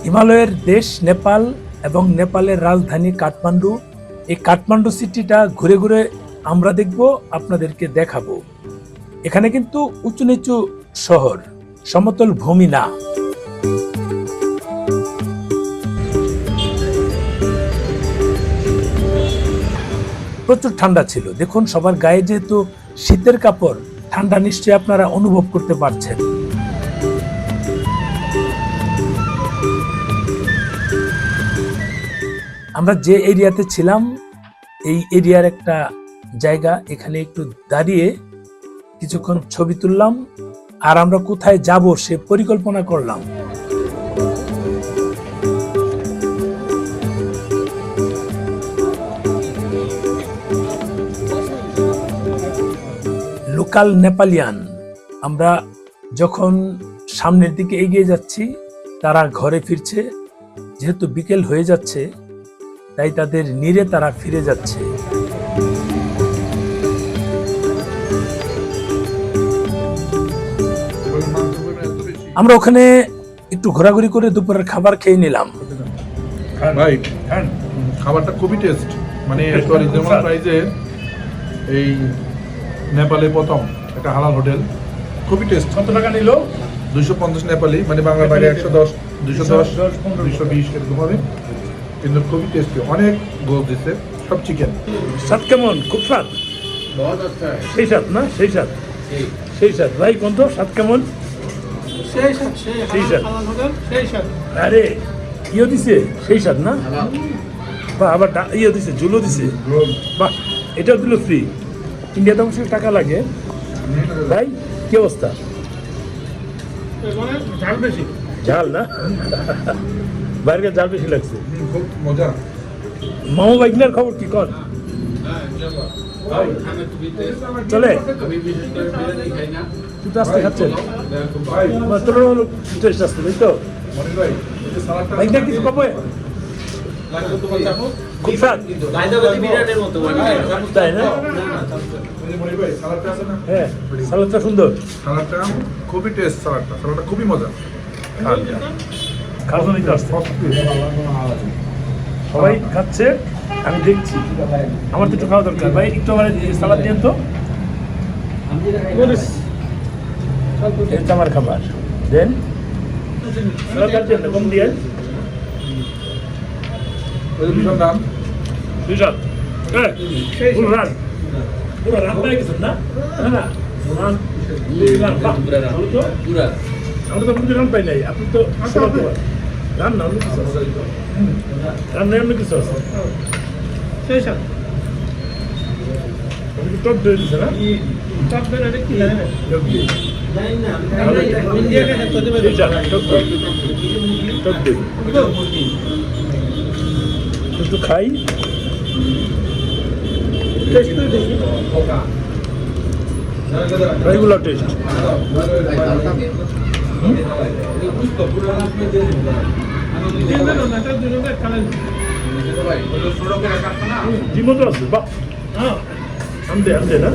হিমালয়ের দেশ নেপাল এবং নেপালের রাজধানী কাঠমান্ডু। এই কাঠমান্ডু সিটিটা ঘুরে ঘুরে আমরা দেখব, আপনাদেরকে দেখাবো। এখানে কিন্তু উঁচু নিচু শহর, সমতল ভূমি না। প্রচুর ঠান্ডা ছিল, দেখুন সবার গায়ে যেহেতু শীতের কাপড়, ঠান্ডা নিশ্চয়ই আপনারা অনুভব করতে পারছেন। আমরা যে এরিয়াতে ছিলাম, এই এরিয়ার একটা জায়গা, এখানে একটু দাঁড়িয়ে কিছুক্ষণ ছবি তুললাম, আর আমরা কোথায় যাব সে পরিকল্পনা করলাম। লোকাল নেপালিয়ান, আমরা যখন সামনের দিকে এগিয়ে যাচ্ছি, তারা ঘরে ফিরছে। যেহেতু বিকেল হয়ে যাচ্ছে, তাই তাদের নিরে তারা ফিরে যাচ্ছে। আমরা ওখানে একটু ঘোরাঘুরি করে দুপুরের খাবার খেয়ে নিলাম। ভাই খাবারটা খুবই টেস্ট, মানে রিজনেবল প্রাইসে এই নেপালে প্রথম একটা হালাল হোটেল, খুবই টেস্ট। কত টাকা নিল? 250 নেপালি, মানে বাংলা বাইরে 110, 210, 220 এরকম হবে, কিন্তু খুবই টেস্টি। অনেক গোস দিচ্ছে, সব চিকেন। স্বাদ কেমন? খুব স্বাদ, সেই স্বাদ না? সেই স্বাদ, সেই স্বাদ। ভাই কোন তো স্বাদ কেমন? সেই স্বাদ। আরে ইয়ে দিছে, সেই স্বাদ না? বা আবার ইয়ে দিছে, ঝুলো দিছে। বাহ, এটাও দিল ফ্রি। ইন্ডিয়াতে অবশ্যই টাকা লাগে। ভাই কি অবস্থা? ঝাল বেশি। ঝাল না? বাইরে ঝাল বেশি লাগছে। খুব মজা। মামা বাইকনার খবর কি কর? চলে? তুই তো আসতে খাচ্ছেন, তোর টেস্ট আসছে, তাই তো? বাইকনা কিছু কবে? খুব স্বাদ, তাই না? হ্যাঁ, সালাদটা সুন্দর। সালাদটা খুবই টেস্ট, সালাদটা খুবই মজা। খাওয়া নিতে আসছে, সবাই খাচ্ছে, আমি দেখছি। আমার তো একটু খাওয়া দরকার। ভাই একটু আমার সালাদ দিন তো। এটা আমার খাবার দেন, কম দিয়ে। নাম দুইশত পুরো রান, পুরো রান পাই গেছেন না? না রান, আমরা তো কোনো রান পাই নাই। আপনি তো রান না, অন্য কিছু আছে। রান নাই, অন্য কিছু আছে। সেই সাথ টপ দিয়ে দিচ্ছে না? টপ বের কি জানেন না? ইন্ডিয়াকে হেল্প করতে পারে। টপ দিয়ে একটু খাই। টেস্ট তো দেখি। Regular test. জিমো তো আছে, বাহ। আমদে আমদে না?